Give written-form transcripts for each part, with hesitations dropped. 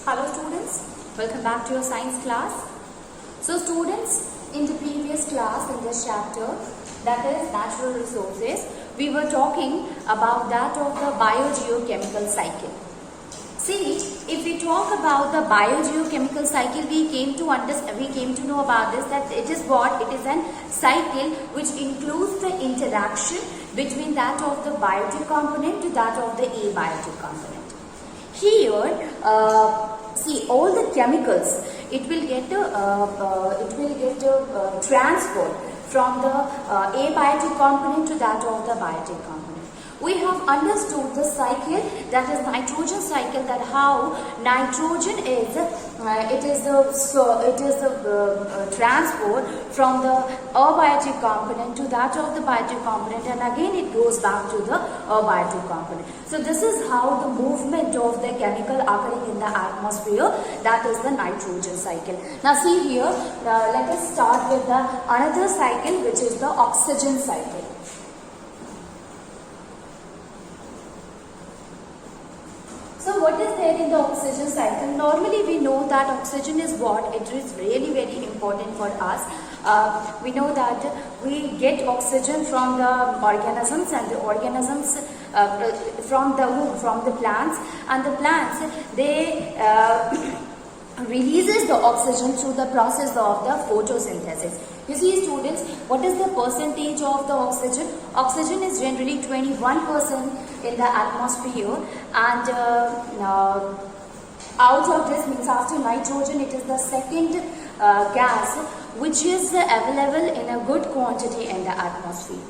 Hello students, welcome back to your science class. So students, in the previous class in this chapter, that is natural resources, we were talking about that of the biogeochemical cycle. See, if we talk about the biogeochemical cycle, we came to know about this, that it is what? It is an cycle which includes the interaction between that of the biotic component to that of the abiotic component. Here, see, all the chemicals, it will get transferred from the abiotic component to that of the biotic component. We have understood the cycle, that is nitrogen cycle, that how nitrogen is transferred from the abiotic component to that of the biotic component, and again it goes back to the abiotic component. So this is how the movement of the chemical occurring in the atmosphere, that is the nitrogen cycle. Now see here, let us start with the another cycle, which is the oxygen cycle. So what is there in the oxygen cycle? Normally we know that oxygen is what? It is really very important for us. We know that we get oxygen from the organisms, and the organisms from the plants, and the plants, they releases the oxygen through the process of the photosynthesis. You see students, what is the percentage of the oxygen? Oxygen is generally 21% in the atmosphere, and out of this, means after nitrogen, it is the second gas which is available in a good quantity in the atmosphere.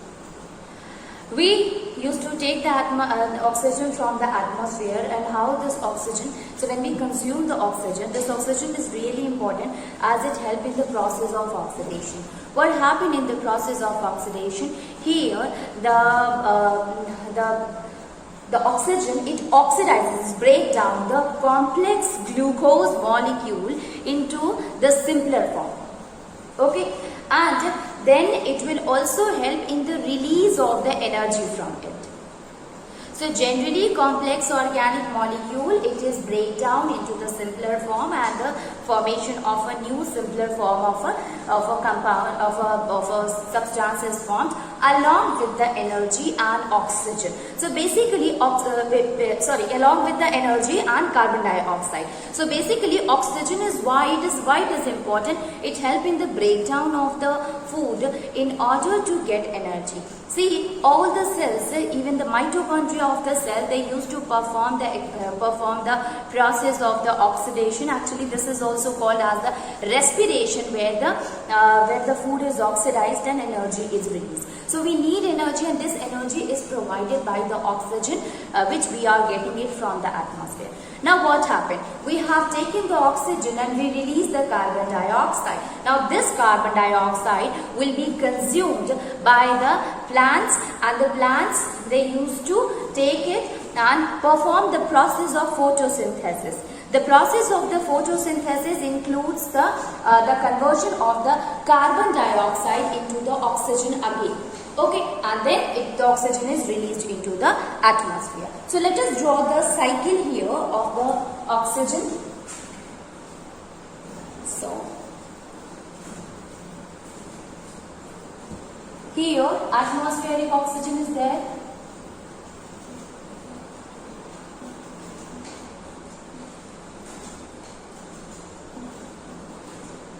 We used to take the oxygen from the atmosphere, and how this oxygen, so when we consume the oxygen, this oxygen is really important as it helps in the process of oxidation. What happened in the process of oxidation? Here, the oxygen, it oxidizes, break down the complex glucose molecule into the simpler form. Okay, and then it will also help in the release of the energy from it. So generally complex organic molecule, it is break down into the simpler form, and the formation of a new simpler form of a compound, of a substance is formed along with the energy and oxygen. So basically, along with the energy and carbon dioxide. So basically oxygen is why it is important. It helps in the breakdown of the food in order to get energy. See, all the cells, even the mitochondria of the cell, they used to perform the process of the oxidation. Actually, this is also called as the respiration, where the food is oxidized and energy is released. So we need energy, and this energy is provided by the oxygen, which we are getting it from the atmosphere. Now what happened? We have taken the oxygen and we release the carbon dioxide. Now this carbon dioxide will be consumed by the plants, and the plants, they used to take it and perform the process of photosynthesis. The process of the photosynthesis includes the conversion of the carbon dioxide into the oxygen again. Okay, and then the oxygen is released into the atmosphere. So let us draw the cycle here of the oxygen. So here atmospheric oxygen is there.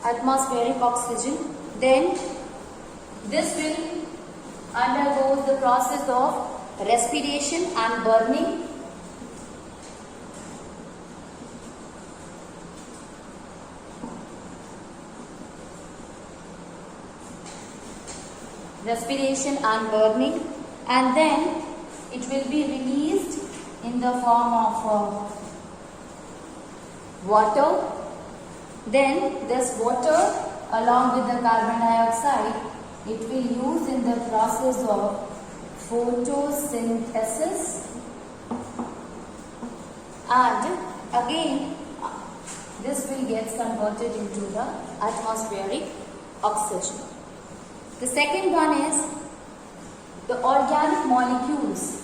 Atmospheric oxygen. Then this will undergoes the process of respiration and burning. Respiration and burning, and then it will be released in the form of water. Then this water, along with the carbon dioxide, it will use in the process of photosynthesis, and again this will get converted into the atmospheric oxygen. The second one is the organic molecules.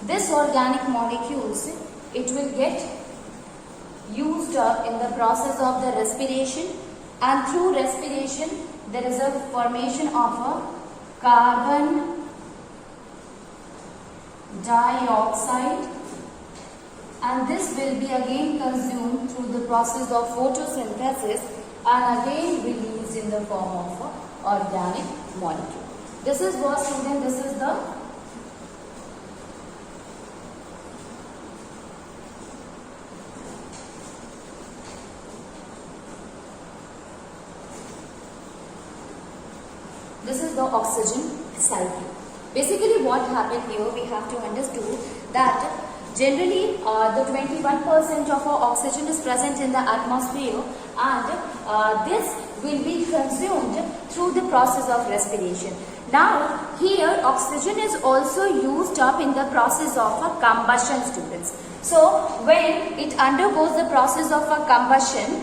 this organic molecules, it will get used up in the process of the respiration, and through respiration there is a formation of a carbon dioxide, and this will be again consumed through the process of photosynthesis and again released in the form of a organic molecule. This is what, student, this is the oxygen cycle. Basically what happened here, we have to understand that generally the 21% of our oxygen is present in the atmosphere, and this will be consumed through the process of respiration. Now here oxygen is also used up in the process of a combustion, students. So when it undergoes the process of a combustion,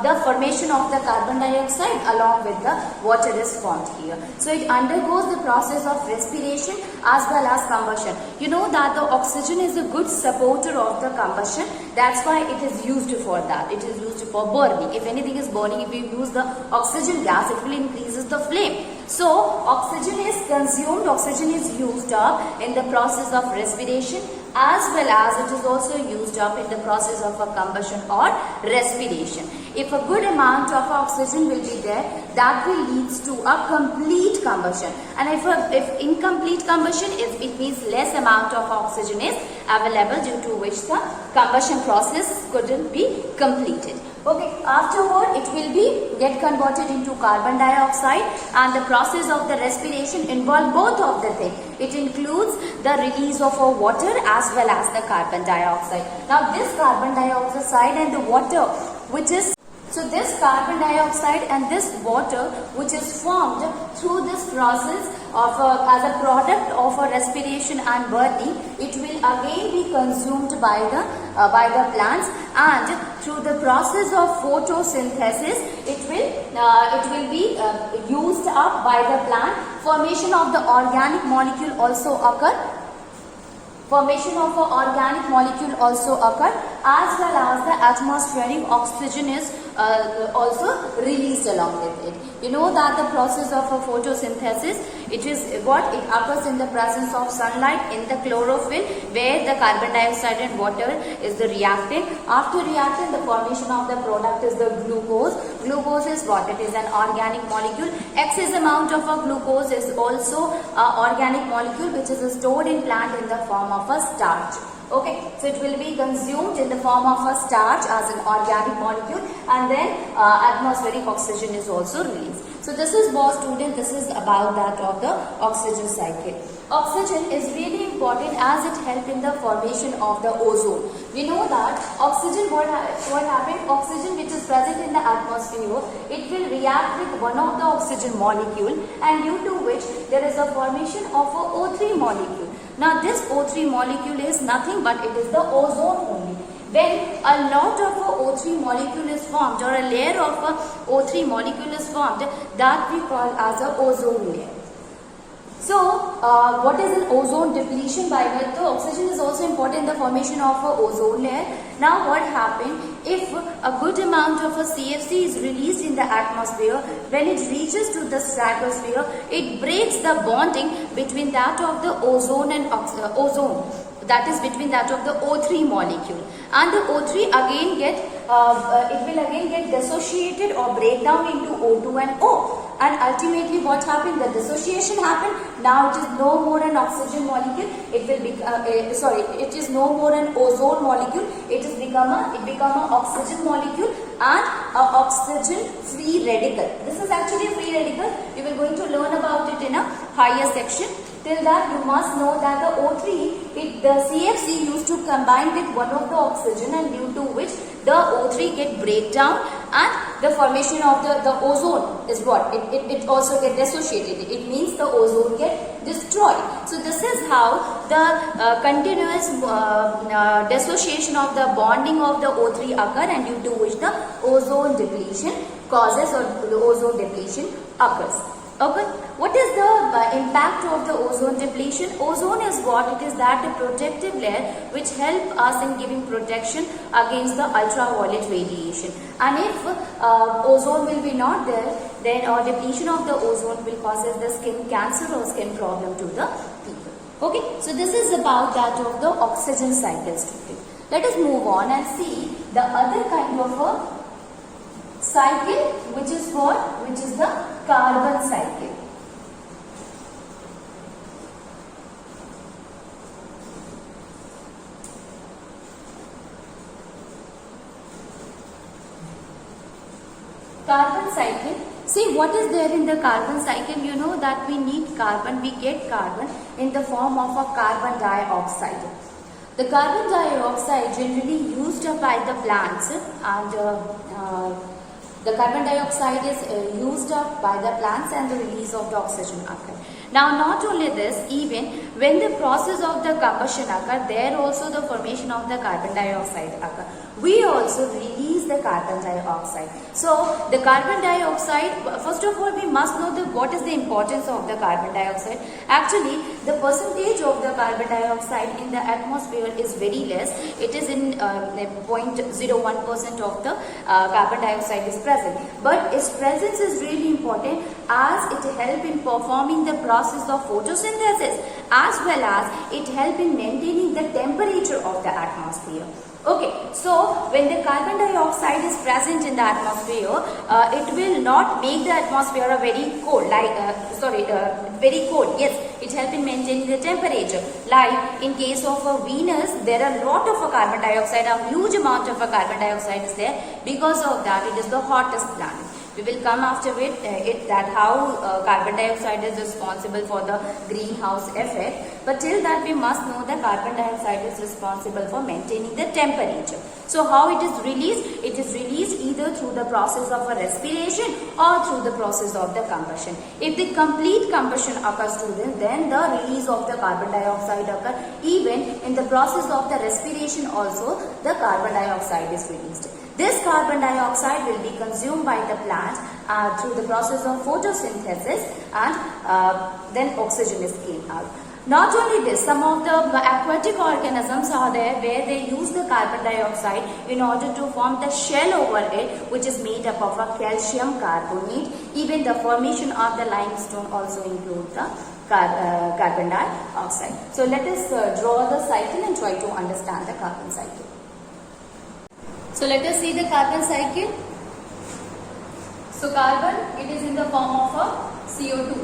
the formation of the carbon dioxide along with the water is formed here. So it undergoes the process of respiration as well as combustion. You know that the oxygen is a good supporter of the combustion. That's why it is used for that. It is used for burning. If anything is burning, if you use the oxygen gas, it will increase the flame. So oxygen is consumed, oxygen is used up in the process of respiration, as well as it is also used up in the process of a combustion or respiration. If a good amount of oxygen will be there, that will lead to a complete combustion. And if incomplete combustion, it means less amount of oxygen is available, due to which the combustion process couldn't be completed. Okay, afterward it will be get converted into carbon dioxide, and the process of the respiration involve both of the things. It includes the release of water as well as the carbon dioxide. Now this carbon dioxide and the water, which is so this carbon dioxide and this water, which is formed through this process of as a product of a respiration and burning, it will again be consumed by the plants, and through the process of photosynthesis, it will be used up by the plant. Formation of the organic molecule also occur. Formation of an organic molecule also occur, as well as the atmospheric oxygen is also released along with it. You know that the process of a photosynthesis, it occurs in the presence of sunlight in the chlorophyll, where the carbon dioxide and water is the reactant. After reactant, the formation of the product is the glucose. Glucose is what? It is an organic molecule. Excess amount of a glucose is also an organic molecule, which is stored in plant in the form of a starch. Okay, so it will be consumed in the form of a starch as an organic molecule, and then atmospheric oxygen is also released. So this is what, student, this is about that of the oxygen cycle. Oxygen is really important as it helps in the formation of the ozone. We know that oxygen, what happened? Oxygen which is present in the atmosphere, it will react with one of the oxygen molecule, and due to which there is a formation of a O3 molecule. Now this O3 molecule is nothing but it is the ozone only. When a lot of a O3 molecule is formed, or a layer of a O3 molecule is formed, that we call as a ozone layer. So, what is an ozone depletion? By that, the oxygen is also important in the formation of a ozone layer. Now, what happened if a good amount of a CFC is released in the atmosphere? When it reaches to the stratosphere, it breaks the bonding between that of the ozone and ozone. That is between that of the O3 molecule, and the O3 again it will again get dissociated or break down into O2 and O. And ultimately what happened? The dissociation happened. Now it is no more an oxygen molecule. It will be it is no more an ozone molecule. It become a oxygen molecule and a oxygen free radical. This is actually a free radical. You will going to learn about it in a higher section. Till that, you must know that the O3, the CFC used to combine with one of the oxygen, and due to which the O3 get break down, and the formation of the ozone is what? It also get dissociated. It means the ozone get destroyed. So this is how the continuous dissociation of the bonding of the O3 occur, and due to which the ozone depletion causes, or the ozone depletion occurs. Okay, what is the impact of the ozone depletion? Ozone is what it is, that a protective layer which help us in giving protection against the ultraviolet radiation. And if ozone will be not there, then depletion of the ozone will causes the skin cancer or skin problem to the people. Okay, so this is about that of the oxygen cycle story. Let us move on and see the other kind of a cycle, which is what? Which is the carbon cycle. Carbon cycle. See, what is there in the carbon cycle? You know that we need carbon, we get carbon in the form of a carbon dioxide. The carbon dioxide generally used by the plants, and the carbon dioxide is used up by the plants and the release of the oxygen occur. Now not only this, even when the process of the combustion occur, there also the formation of the carbon dioxide occur. We also release the carbon dioxide. So the carbon dioxide, first of all we must know what is the importance of the carbon dioxide. Actually the percentage of the carbon dioxide in the atmosphere is very less. It is in 0.01% of the carbon dioxide is present. But its presence is really important as it helps in performing the process of photosynthesis, as well as it helps in maintaining the temperature of the atmosphere. Okay, so when the carbon dioxide is present in the atmosphere, it will not make the atmosphere a very cold, very cold. Yes, it helps in maintaining the temperature. Like in case of Venus, there are a lot of carbon dioxide, a huge amount of carbon dioxide is there. Because of that, it is the hottest planet. We will come after it that how carbon dioxide is responsible for the greenhouse effect. But till that we must know that carbon dioxide is responsible for maintaining the temperature. So how it is released? It is released either through the process of a respiration or through the process of the combustion. If the complete combustion occurs to them, then the release of the carbon dioxide occurs. Even in the process of the respiration also, the carbon dioxide is released. This carbon dioxide will be consumed by the plant through the process of photosynthesis, and then oxygen is came out. Not only this, some of the aquatic organisms are there where they use the carbon dioxide in order to form the shell over it, which is made up of a calcium carbonate. Even the formation of the limestone also include the carbon dioxide. So let us draw the cycle and try to understand the carbon cycle. So let us see the carbon cycle. So carbon, it is in the form of a CO2.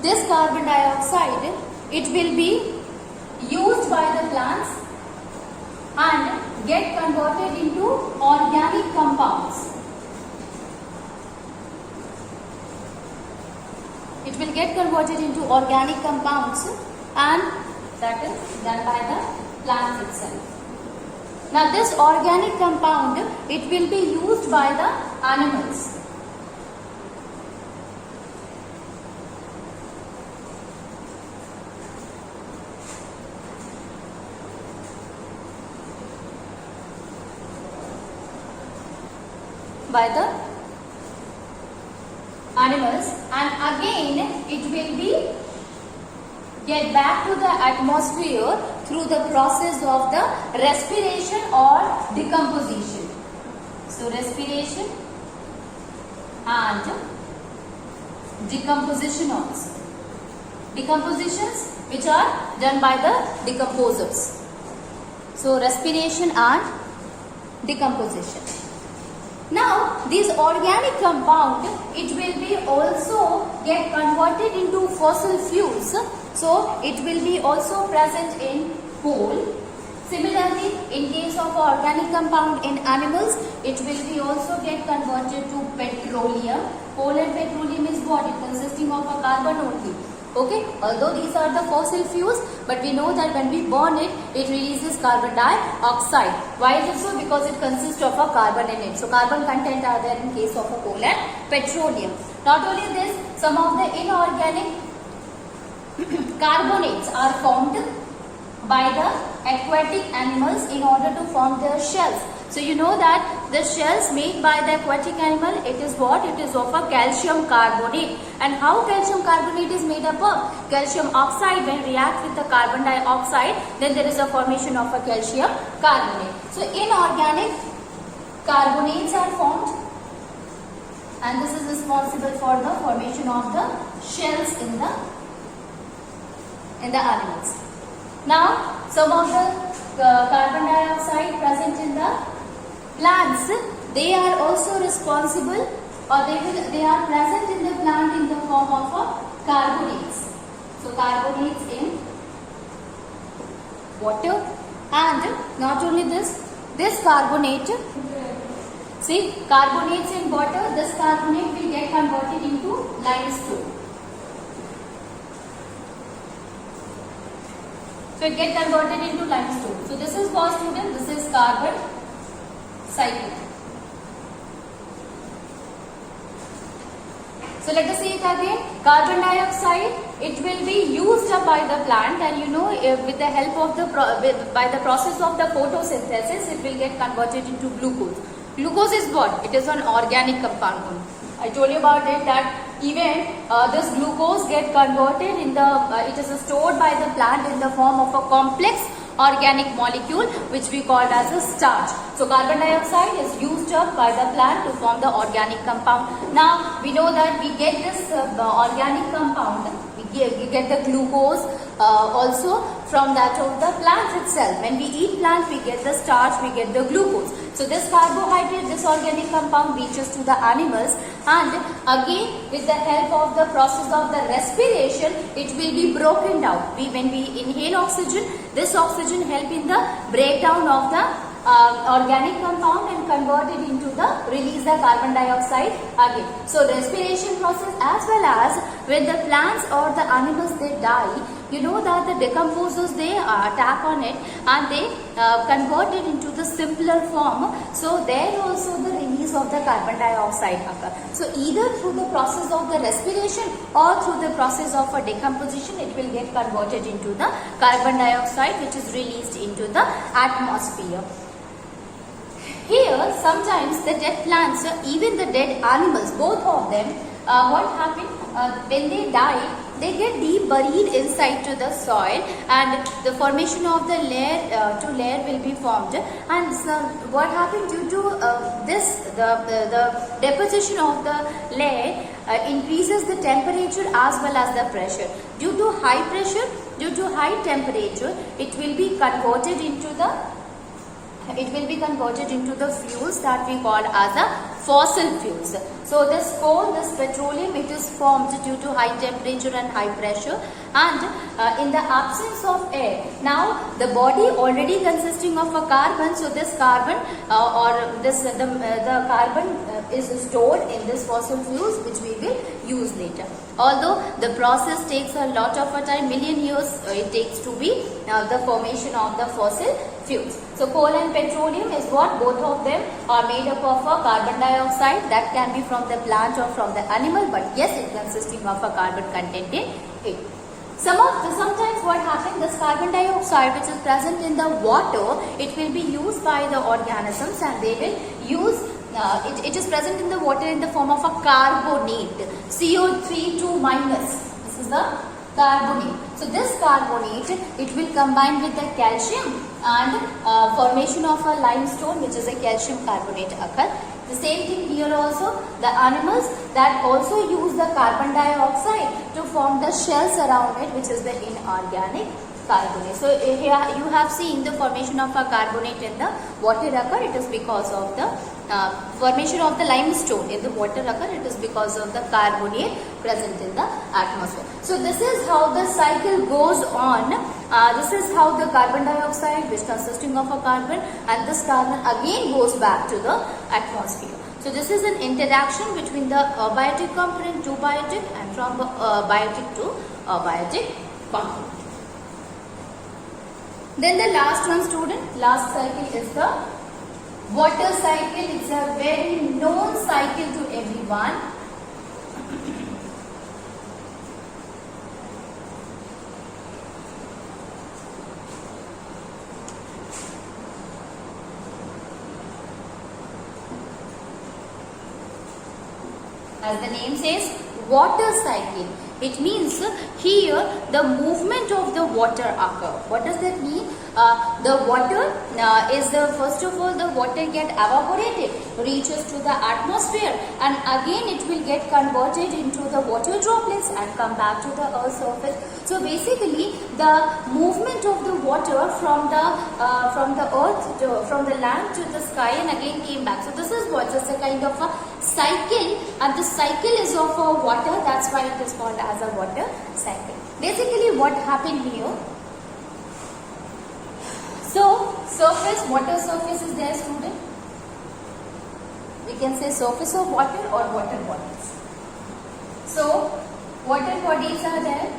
This carbon dioxide, it will be used by the plants and get converted into organic compounds. It will get converted into organic compounds, and that is done by the plant itself. Now this organic compound, it will be used by the animals. By the animals, and again it will be get back to the atmosphere through the process of the respiration or decomposition. So respiration and decomposition also. Decompositions which are done by the decomposers. So respiration and decomposition. Now this organic compound, it will be also get converted into fossil fuels. So it will be also present in coal. Similarly, in case of organic compound in animals, it will be also get converted to petroleum. Coal and petroleum is what? It consisting of a carbon only. Okay, although these are the fossil fuels, but we know that when we burn it, it releases carbon dioxide. Why is it so? Because it consists of a carbon in it. So carbon content are there in case of a coal and petroleum. Not only this, some of the inorganic carbonates are formed by the aquatic animals in order to form their shells. So you know that the shells made by the aquatic animal, it is what? It is of a calcium carbonate. And how calcium carbonate is made up of? Calcium oxide, when react with the carbon dioxide, then there is a formation of a calcium carbonate. So inorganic carbonates are formed, and this is responsible for the formation of the shells in the animals. Now, some of the carbon dioxide present in the plants, they are also responsible, or they are present in the plant in the form of carbonates. So carbonates in water, and not only this carbonate, see, carbonates in water, this carbonate will get converted into limestone. So it gets converted into limestone. So this is what, student? This is carbon cycle. So let us see it again. Carbon dioxide, it will be used up by the plant, and you know, with the help of by the process of the photosynthesis, it will get converted into glucose. Glucose is what? It is an organic compound. I told you about it, that even this glucose get converted in the, it is stored by the plant in the form of a complex organic molecule which we call as a starch. So carbon dioxide is used up by the plant to form the organic compound. Now we know that we get this organic compound, we get the glucose also from that of the plant itself. When we eat plant, we get the starch, we get the glucose. So this carbohydrate, this organic compound reaches to the animals, and again with the help of the process of the respiration, it will be broken down. When we inhale oxygen, this oxygen help in the breakdown of the organic compound and convert it into the release the carbon dioxide again. So respiration process, as well as when the plants or the animals they die, you know that the decomposers they attack on it and they convert it into the simpler form. So there also the release of the carbon dioxide occur. So either through the process of the respiration or through the process of a decomposition, it will get converted into the carbon dioxide which is released into the atmosphere. Here, sometimes the dead plants, even the dead animals, both of them, what happens when they die, they get deep buried inside to the soil, and the formation of the layer to layer will be formed. And so what happens due to the deposition of the layer increases the temperature as well as the pressure. Due to high pressure, due to high temperature, it will be converted into the fuels that we call as the fossil fuels. So this coal, this petroleum, it is formed due to high temperature and high pressure, and in the absence of air. Now the body already consisting of a carbon, so this carbon the carbon is stored in this fossil fuels which we will use later. Although the process takes a lot of a time, million years it takes to be the formation of the fossil fuels. So coal and petroleum is what? Both of them are made up of a carbon dioxide, that can be from the plant or from the animal, but yes, it consisting of a carbon content in it. Sometimes what happens, this carbon dioxide which is present in the water, it will be used by the organisms, and they will use it is present in the water in the form of a carbonate, CO3 minus. This is the carbonate. So this carbonate, it will combine with the calcium, and formation of a limestone which is a calcium carbonate occur. The same thing here also, the animals that also use the carbon dioxide to form the shells around it, which is the inorganic carbonate. So here you have seen the formation of a carbonate in the water occur. It is because of the formation of the limestone in the water occur. It is because of the carbonate present in the atmosphere. So this is how the cycle goes on. This is how the carbon dioxide, which consisting of a carbon, and this carbon again goes back to the atmosphere. So this is an interaction between the abiotic component to biotic, and from biotic to abiotic component. Then the last one, student, last cycle is the water cycle. It's a very known cycle to everyone. as the name says, water cycle. It means here the movement of the water occur. What does that mean? The water is the, first of all, the water get evaporated, reaches to the atmosphere, and again it will get converted into the water droplets and come back to the earth's surface. So basically the movement of the water from the earth from the land to the sky and again came back. So this is what, just a kind of a cycle, and the cycle is of water. That's why it is called as a water cycle. Basically what happened here, so surface, water surface is there, student. We can say surface of water or water bodies. So water bodies are there.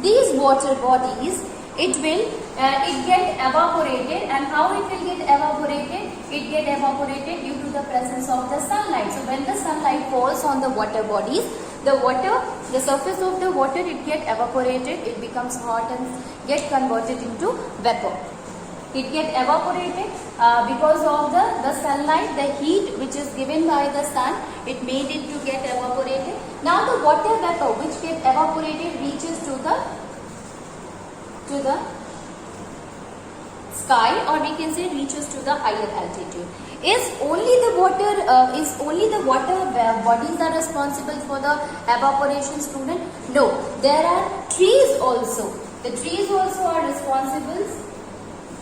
These water bodies, it get evaporated, and how it will get evaporated? It get evaporated due to the presence of the sunlight. So when the sunlight falls on the water bodies, the surface of the water, it get evaporated, it becomes hot and get converted into vapor. It get evaporated because of the sunlight, the heat which is given by the sun, it made it to get evaporated. Now the water vapor which get evaporated reaches to the sky, or we can say reaches to the higher altitude. Is only the water bodies are responsible for the evaporation, student? No, there are trees also. The trees also are responsible.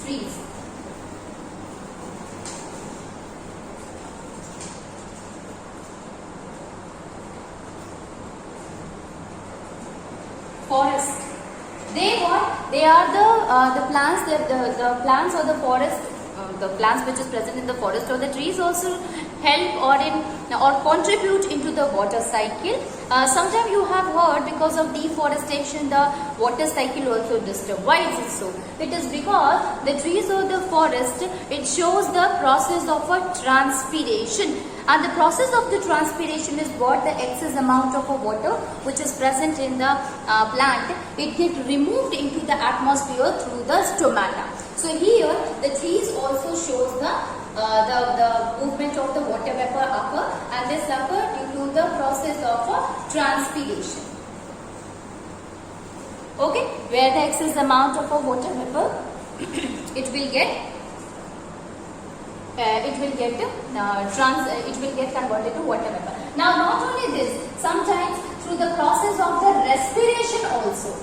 Trees. Forest. They are the plants, the plants or the forest, the plants which is present in the forest or the trees also help or contribute into the water cycle. Sometimes you have heard, because of deforestation the water cycle also disturbed. Why is it so? It is because the trees or the forest, it shows the process of a transpiration, and the process of the transpiration is what? The excess amount of a water which is present in the plant, it gets removed into the atmosphere through the stomata. So here the trees also shows the movement of the water vapor occur, and this occur due to the process of transpiration. Okay, where the excess amount of a water vapor it will get converted to water vapor. Now not only this, sometimes through the process of the respiration also,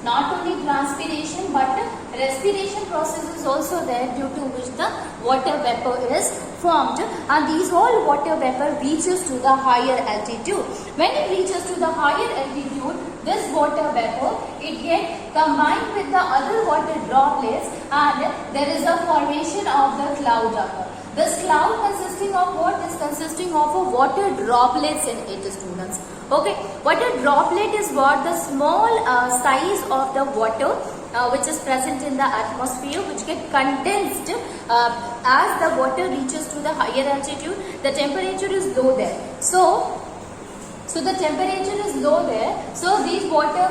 not only transpiration but respiration process is also there, due to which the water vapor is formed, and these all water vapor reaches to the higher altitude. When it reaches to the higher altitude, this water vapor, it gets combined with the other water droplets, and there is a formation of the cloud occur. This cloud consisting of what? Is consisting of a water droplets in it, students. Okay, water droplet is what? The small size of the water which is present in the atmosphere, which get condensed as the water reaches to the higher altitude. The temperature is low there. So the temperature is low there. So these water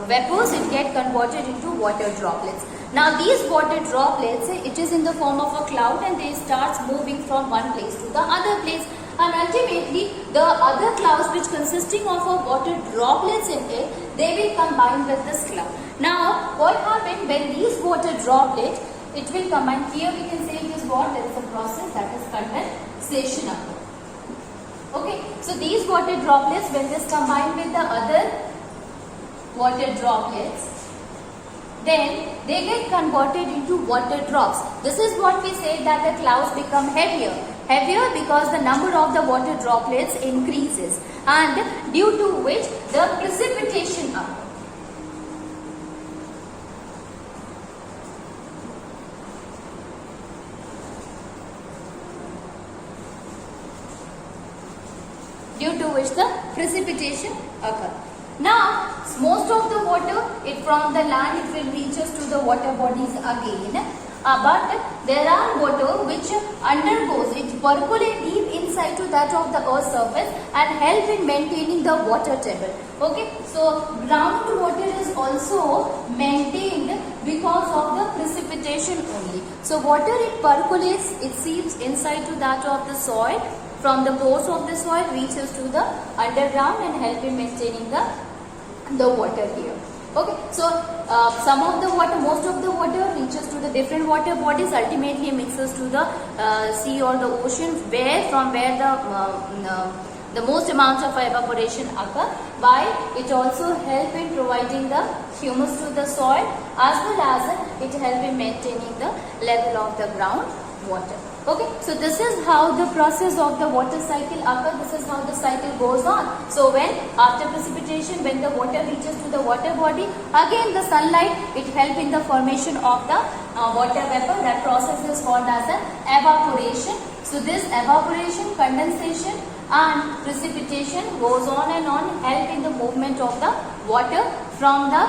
vapors, it get converted into water droplets. Now these water droplets, it is in the form of a cloud, and they start moving from one place to the other place, and ultimately the other clouds which consisting of a water droplets in it, they will combine with this cloud. Now what happens when these water droplets, it will combine? Here we can say it is what? There is a process, that is condensation occur. Okay, so these water droplets, when this combine with the other water droplets, then they get converted into water drops. This is what we say, that the clouds become heavier. Heavier because the number of the water droplets increases, and due to which the precipitation occurs. Due to which the precipitation occurs. Now, most of the water, it from the land, it will reaches to the water bodies again. But there are water which undergoes, it percolate deep inside to that of the earth's surface and help in maintaining the water table. Okay, so ground water is also maintained because of the precipitation only. So water, it percolates, it seeps inside to that of the soil, from the pores of the soil reaches to the underground and help in maintaining the water here. Okay, so some of the water, most of the water reaches to the different water bodies, ultimately mixes to the sea or the ocean, from where the most amounts of evaporation occur. Why? It also help in providing the humus to the soil, as well as it help in maintaining the level of the ground water. Okay, so this is how the process of the water cycle occurs. This is how the cycle goes on. So when after precipitation, when the water reaches to the water body, again the sunlight, it helps in the formation of the water vapor. That process is called as an evaporation. So this evaporation, condensation and precipitation goes on and on, help in the movement of the water from the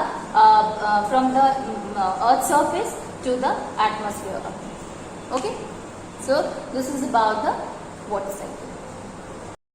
earth surface to the atmosphere. Okay, so this is about the water cycle.